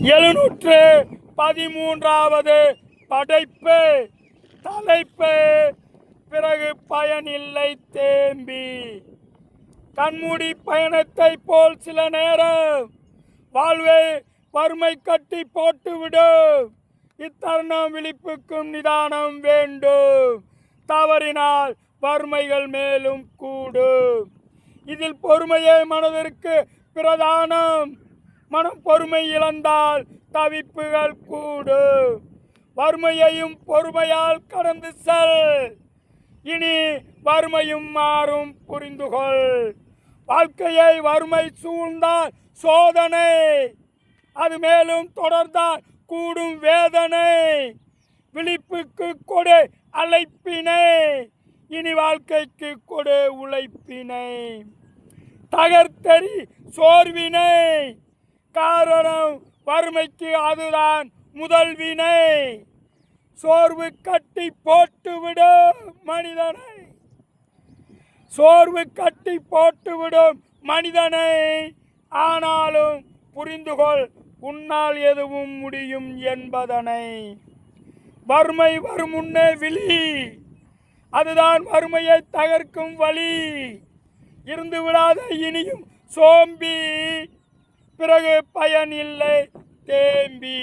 713வது படைப்பு. தலைப்பு பிறகு பயனில்லை தேம்பி. கண்மூடி பயணத்தை போல் சில நேரம் வாழ்வை வறுமை கட்டி போட்டுவிடும். இத்தருணம் விழிப்புக்கும் நிதானம் வேண்டும். தவறினால் வறுமைகள் மேலும் கூடும். இதில் பொறுமையே மனதிற்கு பிரதானம். மனம் பொறுமை இழந்தால் தவிப்புகள் கூடும். வறுமையையும் பொறுமையால் கடந்து செல். இனி வறுமையும் மாறும் புரிந்துகொள். வாழ்க்கையை வறுமை சூழ்ந்தால் சோதனை, அது மேலும் தொடர்ந்தால் கூடும் வேதனை. விழிப்புக்கு கொடு அழைப்பினை, இனி வாழ்க்கைக்கு கொடு உழைப்பினை. தகர்த்தெறி சோர்வினை, காரணம் வறுமைக்கு அதுதான் முதல் வினை. சோர்வு கட்டி போட்டுவிடும் மனிதனை, சோர்வு கட்டி போட்டுவிடும் மனிதனை. ஆனாலும் புரிந்துகொள், உன்னால் எதுவும் முடியும் என்பதனை. வறுமை வரும் முன்னே விழி, அதுதான் வறுமையை தகர்க்கும் வழி. இருந்து விடாத இனியும் சோம்பி, பிறகு பயன் இல்லை தேம்பி.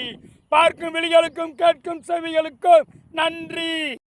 பார்க்கும் விழிகளுக்கும் கேட்கும் செவிகளுக்கும் நன்றி.